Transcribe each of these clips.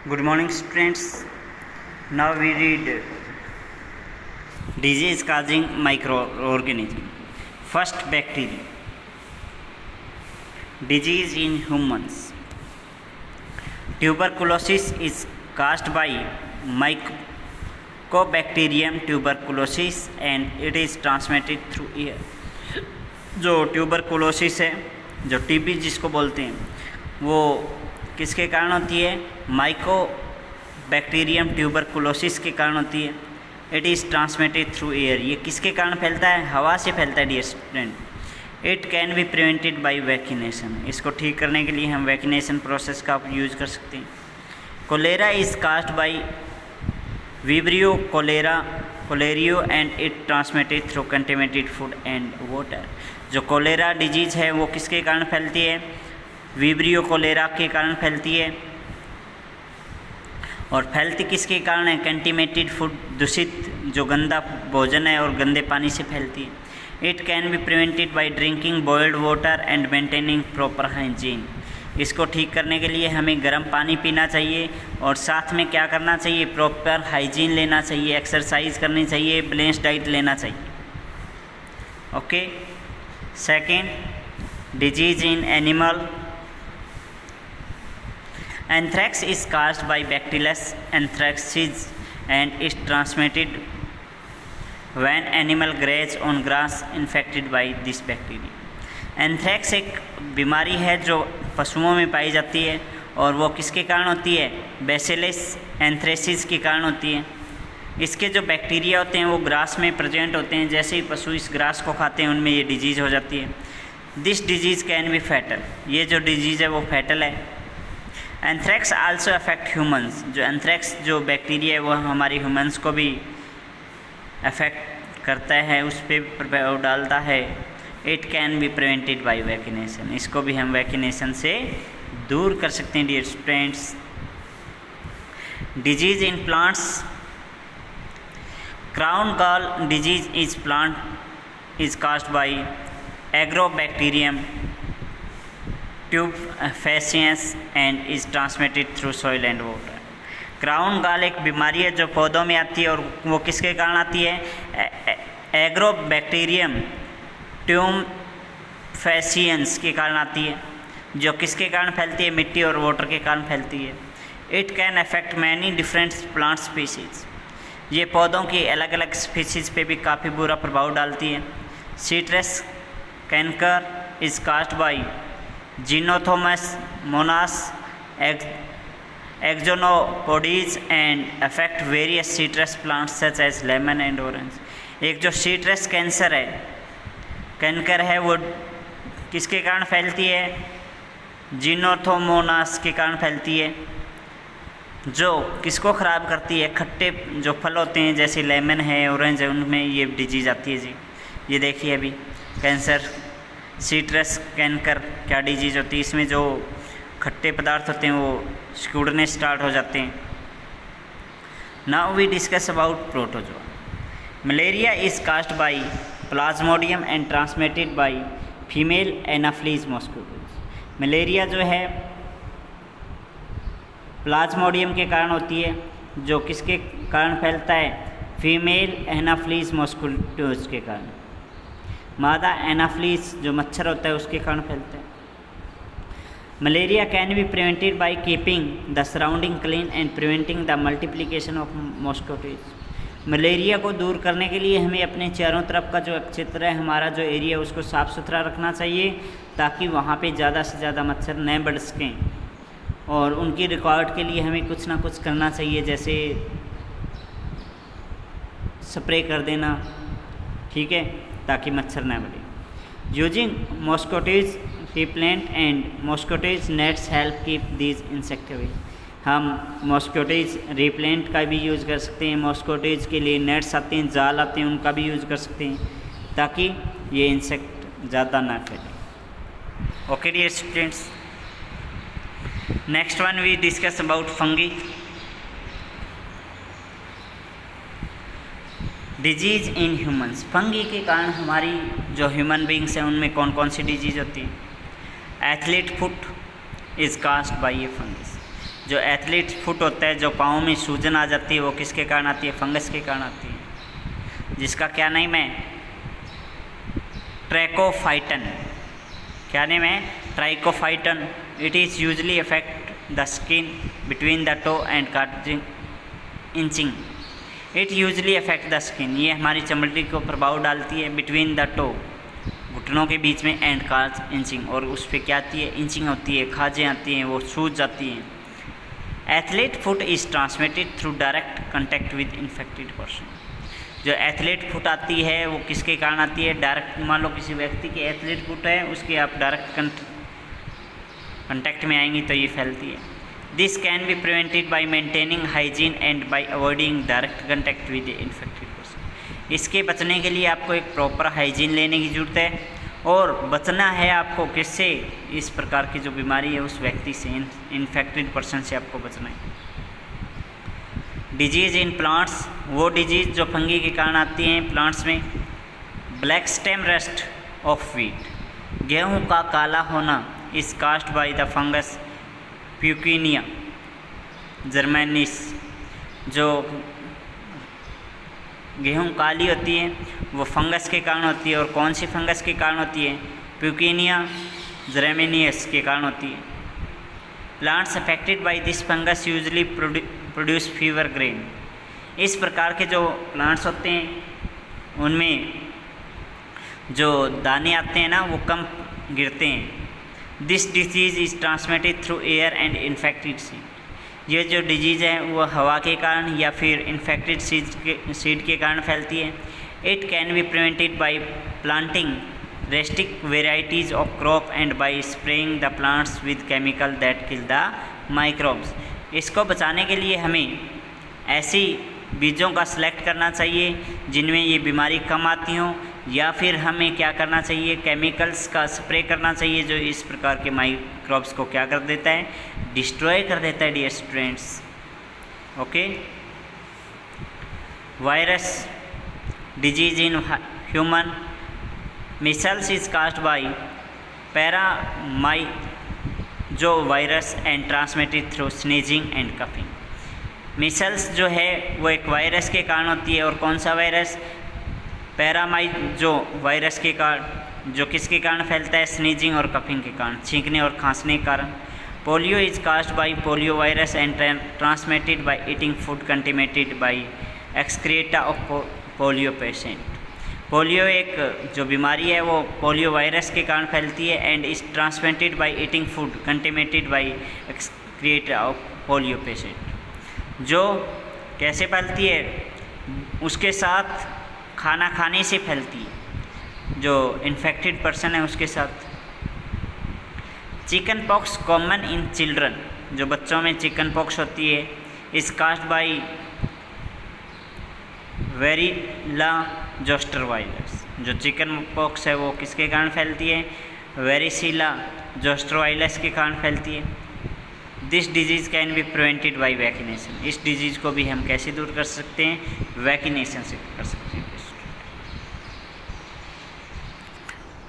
Good morning, students. Now we read disease causing microorganism. First, bacteria. Disease in humans. Tuberculosis is caused by Mycobacterium tuberculosis and it is transmitted through air. जो tuberculosis है, जो TB जिसको बोलते हैं, वो किसके कारण होती है? माइकोबैक्टीरियम ट्यूबरकुलोसिस के कारण होती है। It is transmitted through air. ये किसके कारण फैलता है? हवा से फैलता है dear student. It can be prevented by vaccination. इसको ठीक करने के लिए हम वैक्सीनेशन प्रोसेस का यूज़ कर सकते हैं। Cholera is caused by vibrio cholerae and it transmitted through contaminated food and water. जो कोलेरा डिजीज़ है वो किसके कारण फैलती है? विब्रियो कोलेरा के कारण फैलती है। और फैलती किसके कारण है? कंटेमिनेटेड फूड, दूषित जो गंदा भोजन है और गंदे पानी से फैलती है। It can be prevented by drinking boiled water and maintaining proper hygiene. इसको ठीक करने के लिए हमें गर्म पानी पीना चाहिए और साथ में क्या करना चाहिए? प्रॉपर हाइजीन लेना चाहिए, एक्सरसाइज करनी चाहिए, बैलेंस डाइट लेना चाहिए। Okay. Second, disease in animal. Anthrax is caused by Bacillus anthracis and is transmitted when animal graze on grass infected by this bacteria. Anthrax एक बीमारी है जो पशुओं में पाई जाती है और वो किसके कारण होती है? बैसिलस एंथ्रेसिस के कारण होती है। इसके जो बैक्टीरिया होते हैं वो ग्रास में प्रेजेंट होते हैं। जैसे ही पशु इस ग्रास को खाते हैं उनमें ये डिजीज़ हो जाती है। This disease can be fatal. ये जो डिजीज़ है वो फैटल है। Anthrax also affect humans. जो एंथ्रैक्स जो बैक्टीरिया है वो हमारे ह्यूमंस को भी अफेक्ट करता है, उस पर प्रभाव डालता है। It can be prevented by vaccination. इसको भी हम वैक्सीनेशन से दूर कर सकते हैं dear students. Disease in plants. Crown gall disease is plant is caused by agrobacterium tumefaciens and is transmitted through soil and water. Crown gall एक बीमारी है जो पौधों में आती है और वो किसके कारण आती है? एग्रोबैक्टीरियम ट्यूब फैसियंस के कारण आती है, जो किसके कारण फैलती है? मिट्टी और वाटर के कारण फैलती है। It can affect many different plant species. ये पौधों की अलग अलग स्पीसीज पे भी काफ़ी बुरा प्रभाव डालती है। Citrus canker is caused by xanthomonas axonopodis and affect various citrus plants such as lemon and orange. एक जो सीट्रस कैंकर है वो किसके कारण फैलती है? जीनोथोमोनास के कारण फैलती है, जो किसको ख़राब करती है? खट्टे जो फल होते हैं जैसे लेमन है, ऑरेंज है, उनमें ये डिजीज़ आती है जी। ये देखिए अभी कैंसर सीट्रस कैंकर क्या डिजीज़ होती है? इसमें जो खट्टे पदार्थ होते हैं वो सिकुड़ने स्टार्ट हो जाते हैं। Now we discuss about protozoa. Malaria is caused by plasmodium and transmitted by female anopheles mosquitoes. Malaria जो है प्लाज्मोडियम के कारण होती है, जो किसके कारण फैलता है? फीमेल एनाफ्लीज मॉस्किटोज के कारण। मादा एनाफ्लीज जो मच्छर होता है उसके कारण फैलता है। Malaria can be prevented by keeping the surrounding clean and preventing the multiplication of mosquitoes. Malaria को दूर करने के लिए हमें अपने चारों तरफ का जो क्षेत्र है, हमारा जो एरिया है, उसको साफ़ सुथरा रखना चाहिए ताकि वहाँ पे ज़्यादा से ज़्यादा मच्छर न बढ़ सकें। और उनकी रिकॉर्ड के लिए हमें कुछ ना कुछ करना चाहिए, जैसे स्प्रे कर देना, ठीक है, ताकि मच्छर ना बढ़े। Using mosquitoes repellent and mosquitoes nets help keep these insect away. हम मॉस्किटोज रिपेलेंट का भी यूज़ कर सकते हैं, मॉस्किटोज के लिए नेट्स आते हैं, जाल आते हैं, उनका भी यूज़ कर सकते हैं ताकि ये इंसेक्ट ज़्यादा ना फैले। Okay dear students, next one we discuss about fungi. Diseases in humans. Fungi के कारण हमारी जो ह्यूमन बींग्स हैं उनमें कौन कौन सी डिजीज़ होती है? Athlete foot is caused bye A fungus. जो एथलीट फुट होता है, जो पाँव में सूजन आ जाती है, वो किसके कारण आती है? फंगस के कारण आती है, जिसका क्या नेम है? ट्रैकोफाइटन। क्या नेम है? Trichophyton. It is usually affect the skin between the toe and causing inching. It usually affect the skin, ये हमारी चमड़ी को प्रभाव डालती है। बिटवीन द टो, घुटनों के बीच में, एंड काज इंचिंग, और उस पर क्या आती है? इंचिंग होती है, खाजें आती हैं, वो सूज जाती हैं। Athlete foot is transmitted through direct contact with infected person. जो एथलीट फुट आती है वो किसके कारण आती है? डायरेक्ट, मान लो किसी व्यक्ति की एथलीट फुट है, उसके आप डायरेक्ट कंटेक्ट में आएंगी तो ये फैलती है। This can be prevented by maintaining hygiene and by avoiding direct contact with infected person. इसके बचने के लिए आपको एक प्रॉपर हाइजीन लेने की ज़रूरत है, और बचना है आपको किससे? इस प्रकार की जो बीमारी है उस व्यक्ति से, इन्फेक्टेड पर्सन से आपको बचना है। डिजीज़ इन प्लांट्स, वो डिजीज़ जो फंगी के कारण आती हैं प्लांट्स में। Black stem rust of wheat, गेहूं का काला होना, is caused by the fungus puccinia graminis. जो गेहूं काली होती है वो फंगस के कारण होती है, और कौन सी फंगस के कारण होती है? प्यूकिनिया जर्मेनियस के कारण होती है। Plants affected by this fungus usually produce fever grain. इस प्रकार के जो प्लांट्स होते हैं उनमें जो दाने आते हैं ना वो कम गिरते हैं। This disease is transmitted through air and infected seed. ये जो डिजीज़ है वो हवा के कारण या फिर इन्फेक्टेड सीड के कारण फैलती है। It can be prevented bye planting Reichstag varieties of crop and bye spraying the plants with chemical that kill the microbes. इसको बचाने के लिए हमें ऐसी बीजों का सिलेक्ट करना चाहिए जिनमें ये बीमारी कम आती हों, या फिर हमें क्या करना चाहिए? केमिकल्स का स्प्रे करना चाहिए जो इस प्रकार के माइक्रोब्स को क्या कर देता है? डिस्ट्रॉय कर देता है dear students. Okay. Virus disease in human, measles is caused by paramyxo virus and transmitted through sneezing and coughing. Measles जो है वो एक वायरस के कारण होती है, और कौन सा वायरस? पैरामाइट जो वायरस के कारण, जो किसके कारण फैलता है? स्नीजिंग और कफिंग के कारण, छींकने और खांसने के कारण। Polio is caused by polio virus and transmitted by eating food contaminated by excreta of polio patient. Polio एक जो बीमारी है वो पोलियो वायरस के कारण फैलती है, and is transmitted by eating food contaminated by excreta of polio patient. जो कैसे फैलती है? उसके साथ खाना खाने से फैलती है, जो इन्फेक्टेड पर्सन है उसके साथ। Chicken pox common in children, जो बच्चों में चिकन पॉक्स होती है, इज कास्ड बाय वेरिला जोस्टर वायरस। जो चिकन पॉक्स है वो किसके कारण फैलती है? वेरिसिला जोस्टर वायरस के कारण फैलती है। This disease can be prevented by vaccination. इस डिजीज़ को भी हम कैसे दूर कर सकते हैं? वैक्सीनेशन से कर सकते हैं।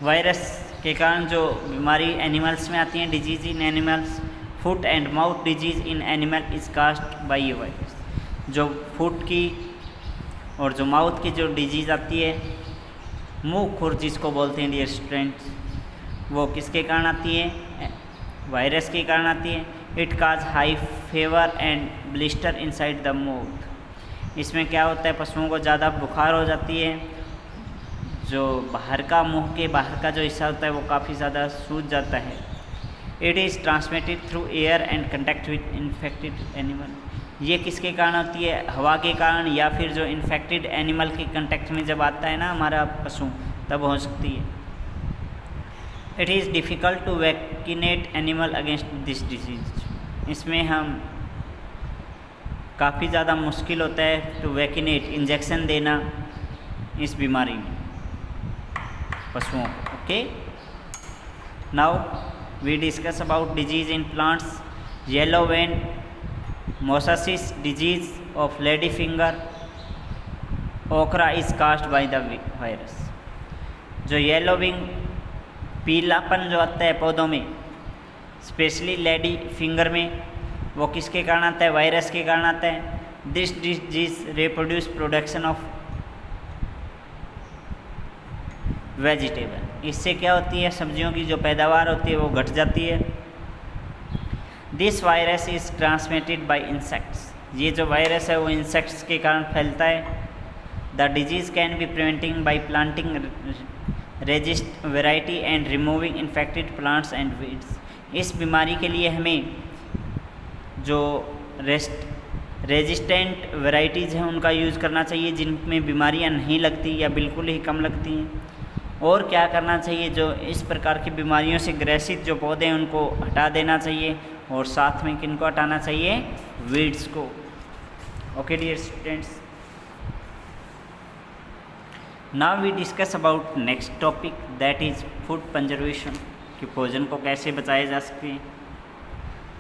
वायरस के कारण जो बीमारी एनिमल्स में आती हैं, disease in animals, foot and mouth disease in animal is caused bye ये वायरस। जो फुट की और जो माउथ की जो डिजीज़ आती है, मुँह खुर जिसको बोलते हैं डियर स्टूडेंट्स, वो किसके कारण आती है? वायरस के कारण आती है। It cause high fever and blister inside the mouth. इसमें क्या होता है? पशुओं को ज़्यादा बुखार हो जाती है, जो बाहर का मुंह के बाहर का जो हिस्सा होता है वो काफ़ी ज़्यादा सूज जाता है। It is transmitted through air and contact with infected animal. ये किसके कारण होती है? हवा के कारण, या फिर जो इन्फेक्टेड एनिमल के कंटेक्ट में जब आता है ना हमारा पशु, तब हो सकती है। It is difficult to vaccinate animal against this disease. इसमें हम काफ़ी ज़्यादा मुश्किल होता है टू वैक्सीनेट, इंजेक्शन देना इस बीमारी में पशुओं को। Okay, now we discuss about disease in plants. Yellow vein mosaic disease of lady finger okra is caused by the virus. जो येलो विंग पीलापन जो आता है पौधों में, स्पेशली लेडी फिंगर में, वो किसके कारण आता है? वायरस के कारण आता है। This disease reproduce production of vegetable, इससे क्या होती है? सब्जियों की जो पैदावार होती है वो घट जाती है। This virus is transmitted bye insects, ये जो वायरस है वो इंसेक्ट्स के कारण फैलता है। The disease can be preventing bye planting resist variety and removing infected plants and weeds, इस बीमारी के लिए हमें जो रेजिस्टेंट वेराइटीज़ हैं उनका यूज़ करना चाहिए, जिनमें बीमारियां नहीं लगती या बिल्कुल ही कम लगती हैं। और क्या करना चाहिए? जो इस प्रकार की बीमारियों से ग्रसित जो पौधे हैं उनको हटा देना चाहिए, और साथ में किनको हटाना चाहिए? वीड्स को। Okay dear students, now we discuss about next topic, that is food conservation, कि भोजन को कैसे बचाया जा सके।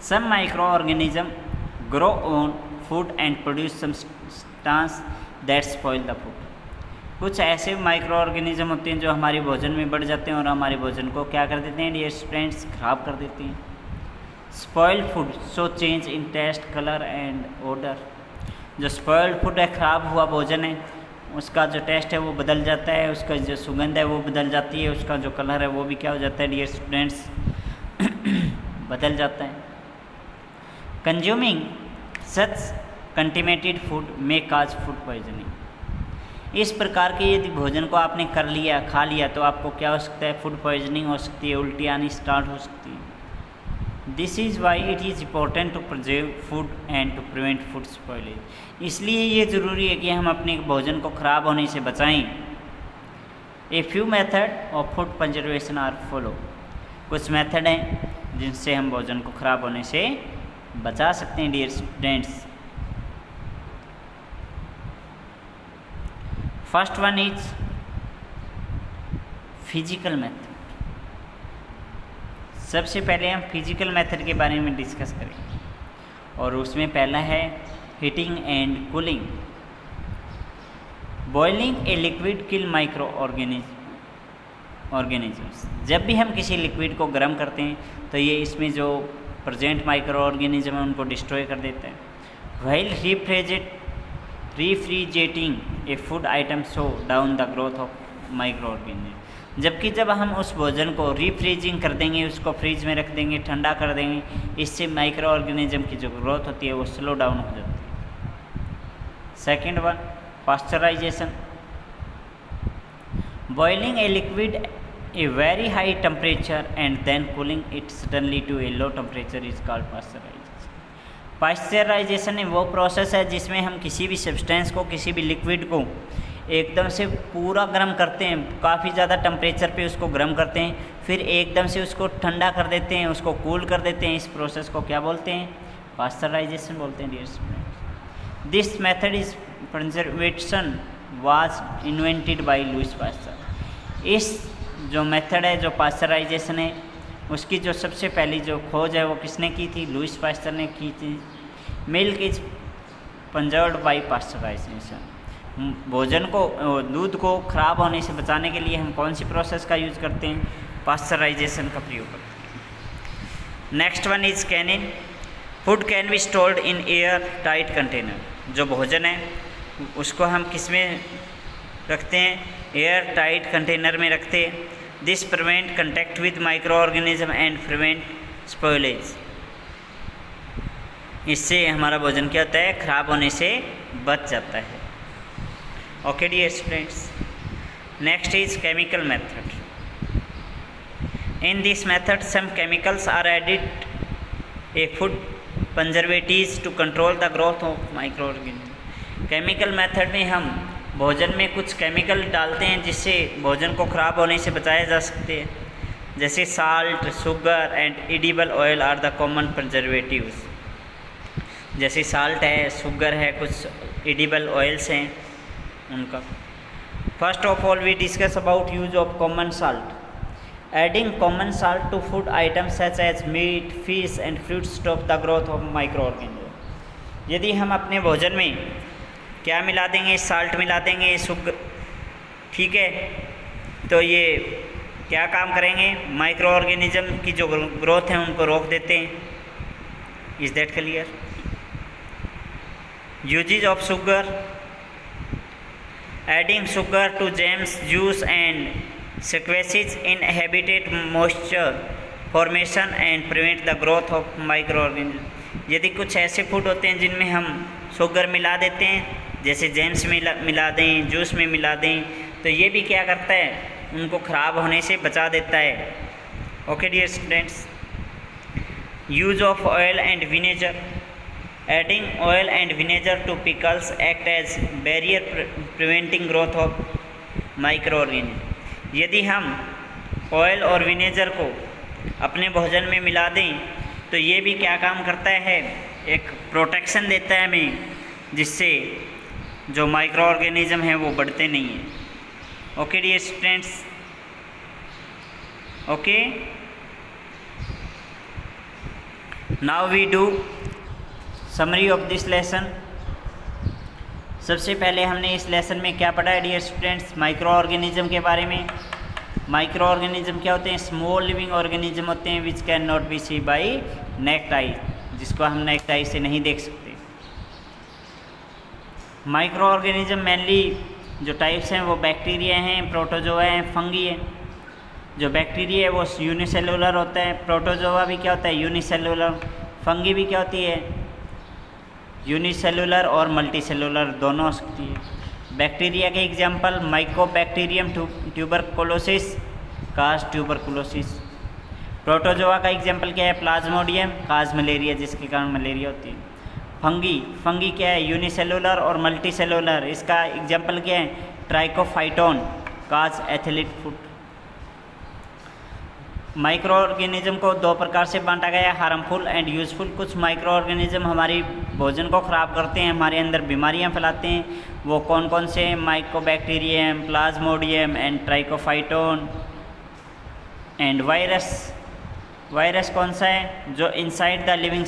Some micro organism grow on food and produce substance that spoil the food, कुछ ऐसे माइक्रो ऑर्गेनिज्म होते हैं जो हमारे भोजन में बढ़ जाते हैं और हमारे भोजन को क्या कर देते हैं डियर स्टूडेंट्स? खराब कर देते हैं। Spoiled food so change in taste, colour and odour, जो स्पॉइल्ड फूड है, खराब हुआ भोजन है, उसका जो टेस्ट है वो बदल जाता है, उसका जो सुगंध है वो बदल जाती है, उसका जो कलर है वो भी क्या हो जाता है डियर स्टूडेंट्स? बदल जाता है। कंज्यूमिंग सच कंटेमिनेटेड फूड मे काज फूड पॉइजनिंग, इस प्रकार के यदि भोजन को आपने कर लिया, खा लिया, तो आपको क्या हो सकता है? फूड पॉइजनिंग हो सकती है, उल्टी आनी स्टार्ट हो सकती है। This is why it is important to preserve food and to prevent food spoilage, इसलिए ये ज़रूरी है कि हम अपने भोजन को ख़राब होने से बचाएं। A few method of food conservation are follow, कुछ मेथड हैं जिनसे हम भोजन को ख़राब होने से बचा सकते हैं dear students. First one is physical method, सबसे पहले हम फिजिकल मेथड के बारे में डिस्कस करेंगे, और उसमें पहला है heating and cooling. Boiling a liquid kill micro organisms, जब भी हम किसी लिक्विड को गर्म करते हैं तो ये इसमें जो प्रेजेंट माइक्रो ऑर्गेनिज्म है उनको डिस्ट्रॉय कर देता है। While refrigerating a food item slow down the growth of micro organism, जबकि जब हम उस भोजन को रिफ्रीजिंग कर देंगे, उसको फ्रीज में रख देंगे, ठंडा कर देंगे, इससे माइक्रो ऑर्गेनिज्म की जो ग्रोथ होती है वो स्लो डाउन हो जाती है। Second one pasteurization, boiling a liquid a very high temperature and then cooling it suddenly to a low temperature is called pasteurization. Pasteurization वो प्रोसेस है जिसमें हम किसी भी सब्सटेंस को, किसी भी लिक्विड को एकदम से पूरा गर्म करते हैं, काफ़ी ज़्यादा टेम्परेचर पे उसको गर्म करते हैं, फिर एकदम से उसको ठंडा कर देते हैं, उसको कूल कर देते हैं। इस प्रोसेस को क्या बोलते हैं? पास्चराइजेशन बोलते हैं dear students. This method is conservation was invented by Louis Pasteur. इस जो मेथड है, जो पास्चराइजेशन है, उसकी जो सबसे पहली जो खोज है वो किसने की थी? लुईस पास्चर ने की थी। Milk is conserved by pasteurization, भोजन को, दूध को खराब होने से बचाने के लिए हम कौन सी प्रोसेस का यूज़ करते हैं? पास्चराइजेशन का प्रयोग करते हैं। Next one is Canning, food can be stored in air tight container, जो भोजन है उसको हम किस में रखते हैं? एयर टाइट कंटेनर में रखते हैं। This prevent contact with micro organism and prevent spoilage, इससे हमारा भोजन क्या होता है? खराब होने से बच जाता है। Okay dear students, next is chemical method. In this method some chemicals are added a food conservatives to control the growth of micro organism. Chemical method में हम भोजन में कुछ केमिकल डालते हैं जिससे भोजन को खराब होने से बचाया जा सकते हैं, जैसे salt, sugar and edible oil are the common conservatives. जैसे साल्ट है, शुगर है, कुछ एडिबल ऑयल्स हैं उनका। First of all we discuss about use of common salt. Adding common salt to food items such as meat, fish and fruit stop the growth of micro organism. यदि हम अपने भोजन में क्या मिला देंगे? साल्ट मिला देंगे, शुगर, ठीक है, तो ये क्या काम करेंगे? माइक्रो ऑर्गेनिज्म की जो ग्रोथ है उनको रोक देते हैं। Is that clear? Uses of sugar: adding sugar to jams, juice and squashes inhibit moisture formation and prevent the growth of microorganisms. यदि कुछ ऐसे फूड होते हैं जिनमें हम शुगर मिला देते हैं, जैसे जैम्स मिला दें, जूस में मिला दें, तो ये भी क्या करता है, उनको ख़राब होने से बचा देता है. Okay dear students. Use of oil and vinegar: adding oil and vinegar to pickles act as barrier preventing growth of microorganisms. यदि हम ऑयल और विनेगर को अपने भोजन में मिला दें तो ये भी क्या काम करता है, एक प्रोटेक्शन देता है हमें, जिससे जो माइक्रो ऑर्गेनिज्म हैं वो बढ़ते नहीं हैं. Okay dear students. Okay, now we do summary of this lesson. सबसे पहले हमने इस लेसन में क्या पढ़ा है डियर स्टूडेंट्स, माइक्रो ऑर्गेनिज्म के बारे में. माइक्रो ऑर्गेनिज्म क्या होते हैं, स्मॉल लिविंग ऑर्गेनिज्म होते हैं which can not be see by naked eye, जिसको हम नेक्ड आई से नहीं देख सकते. माइक्रो ऑर्गेनिज्म मेनली जो टाइप्स हैं वो बैक्टीरिया हैं, प्रोटोजोआ हैं, फंगी है. जो बैक्टीरिया है वो यूनिसेलुलर होता है, प्रोटोजोआ भी क्या होता है, यूनिसेलुलर. फंगी भी क्या होती है, यूनिसेलुलर और मल्टीसेलुलर दोनों हो सकती है. बैक्टीरिया के एग्जाम्पल माइकोबैक्टीरियम ट्यूबरकुलोसिस, काज ट्यूबरकुलोसिस. प्रोटोजोआ का एग्जाम्पल क्या है, प्लाज्मोडियम, काज मलेरिया, जिसके कारण मलेरिया होती है. फंगी क्या है, यूनिसेलुलर और मल्टीसेलुलर. इसका एग्जाम्पल क्या है, ट्राइकोफाइटोन, काज एथलीट फुट. माइक्रो ऑर्गेनिज्म को दो प्रकार से बांटा गया है, हार्मफुल एंड यूजफुल. कुछ माइक्रो ऑर्गेनिज्म हमारी भोजन को ख़राब करते हैं, हमारे अंदर बीमारियां फैलाते हैं. वो कौन कौन से हैं, Mycobacterium, Plasmodium and Trichophyton and virus. Virus कौन सा है, जो इनसाइड द लिविंग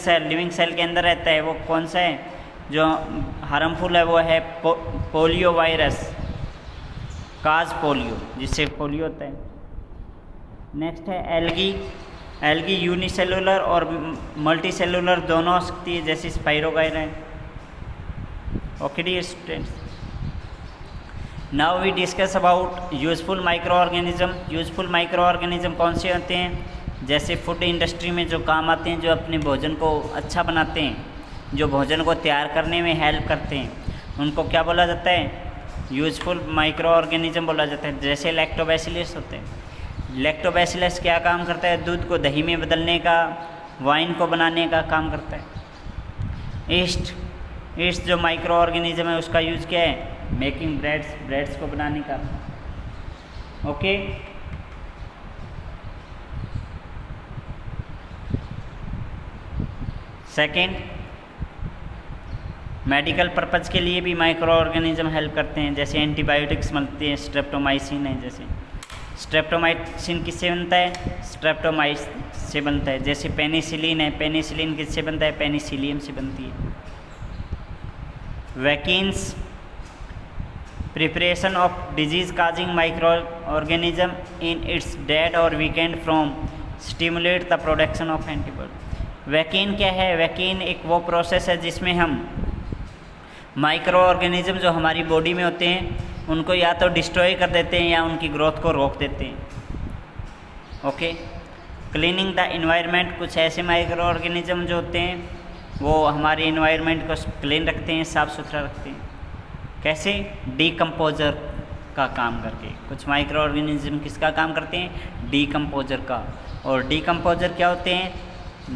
सेल के अंदर रहता है, वो कौन सा है जो हार्मफुल है, वो है पोलियो वायरस, काज पोलियो, जिससे पोलियो होता है. नेक्स्ट है एल्गी यूनिसेलुलर और मल्टीसेलुलर दोनों हो सकती है, जैसे स्पाइरोगाइरा है. Okay dear students, now we discuss about useful micro organism. Useful micro organism कौन से होते हैं, जैसे फूड इंडस्ट्री में जो काम आते हैं, जो अपने भोजन को अच्छा बनाते हैं, जो भोजन को तैयार करने में हेल्प करते हैं, उनको क्या बोला जाता है, यूजफुल माइक्रो ऑर्गेनिज्म बोला जाता है. जैसे लैक्टोबैसिलस होते हैं. लैक्टोबैसिलस क्या काम करता है, दूध को दही में बदलने का, वाइन को बनाने का काम करता है. ईस्ट जो माइक्रो ऑर्गेनिज्म है उसका यूज़ क्या है, मेकिंग ब्रेड्स को बनाने का. ओके, सेकेंड, मेडिकल पर्पज़ के लिए भी माइक्रो ऑर्गेनिज्म हेल्प करते हैं, जैसे एंटीबायोटिक्स बनते हैं, स्ट्रेप्टोमाइसिन है. जैसे स्ट्रेप्टोमाइसिन किससे बनता है, स्ट्रेप्टोमाइस से बनता है. जैसे पेनिसिलिन है, पेनिसिलिन किससे बनता है, पेनिसिलियम से बनती है. Vaccines, preparation of disease causing micro organism in its dead और weakened form stimulate the production of antibody. Vaccine क्या है, वैक्सीन एक वो प्रोसेस है जिसमें हम माइक्रो ऑर्गेनिज्म जो हमारी बॉडी में होते हैं उनको या तो डिस्ट्रॉय कर देते हैं या उनकी ग्रोथ को रोक देते हैं. ओके, क्लीनिंग द इन्वायरमेंट, कुछ ऐसे माइक्रो ऑर्गेनिज्म जो होते हैं वो हमारे इन्वायरमेंट को क्लीन रखते हैं, साफ़ सुथरा रखते हैं. कैसे, डीकम्पोजर का काम करके. कुछ माइक्रो ऑर्गेनिज्म किसका काम करते हैं, डीकम्पोजर का. और डीकम्पोजर क्या होते हैं,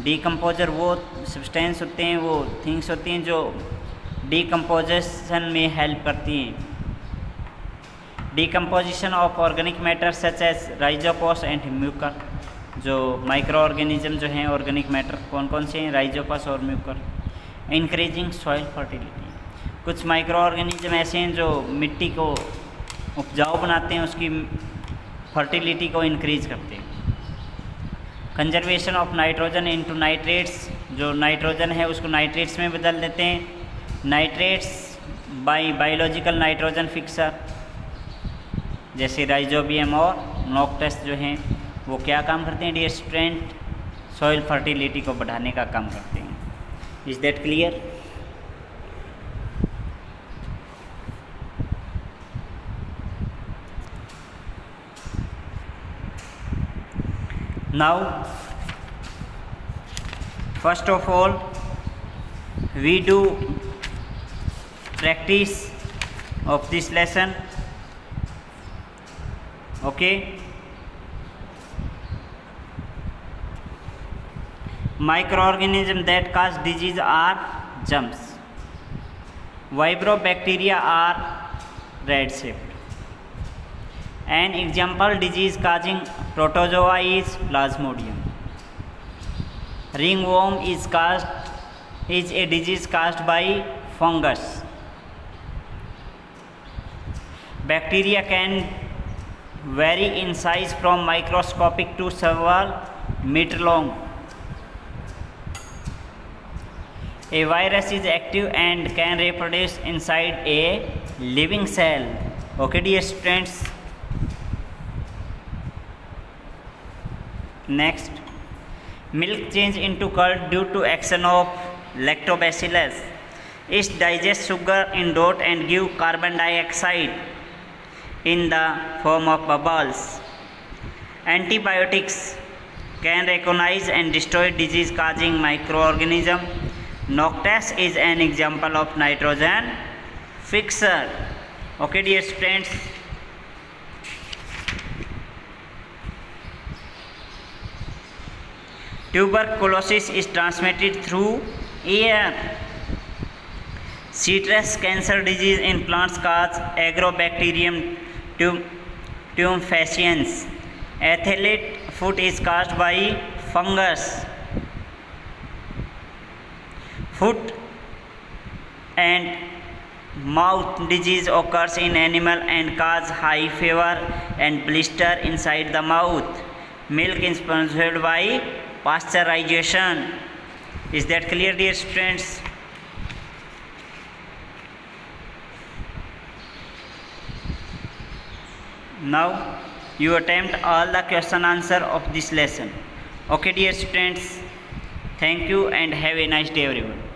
डीकम्पोजर वो सब्सटेंस होते हैं, वो थिंग्स होती हैं जो डीकम्पोजिशन में हेल्प करती हैं. Decomposition of organic matter such as rhizopus and mucor. जो माइक्रो ऑर्गेनिज्म जो हैं ऑर्गेनिक मैटर कौन कौन से हैं, राइजोपॉस और म्यूकर. इंक्रीजिंग सॉइल फर्टिलिटी, कुछ माइक्रो ऑर्गेनिज्म ऐसे हैं जो मिट्टी को उपजाऊ बनाते हैं, उसकी फर्टिलिटी को इंक्रीज करते हैं. Conservation of nitrogen into nitrates, जो नाइट्रोजन है उसको नाइट्रेट्स में बदल देते हैं. Nitrates bye biological nitrogen fixer, जैसे राइजोबियम और नोक्टस जो हैं वो क्या काम करते हैं डियर स्टूडेंट, सॉइल फर्टिलिटी को बढ़ाने का काम करते हैं. Is that clear? Now, first of all, we do practice of this lesson. Okay. Microorganisms that cause disease are germs. Vibrio-bacteria are red shaped. An example disease causing protozoa is Plasmodium. Ringworm is a disease caused by fungus. Bacteria can vary in size from microscopic to several meter long. A virus is active and can reproduce inside a living cell. Okay, dear students. Next, milk change into curd due to action of lactobacillus. It digests sugar in dot and give carbon dioxide in the form of bubbles. Antibiotics can recognize and destroy disease causing microorganism. Noctase is an example of nitrogen fixer. Okay, dear students. Tuberculosis is transmitted through air. Citrus cancer disease in plants cause Agrobacterium tumefaciens. Athlete foot is caused by fungus. Foot and mouth disease occurs in animal and cause high fever and blister inside the mouth. Milk is sponsored by pasteurization. Is that clear, dear students? Now you attempt all the question answer of this lesson. Okay, dear students, thank you and have a nice day everyone.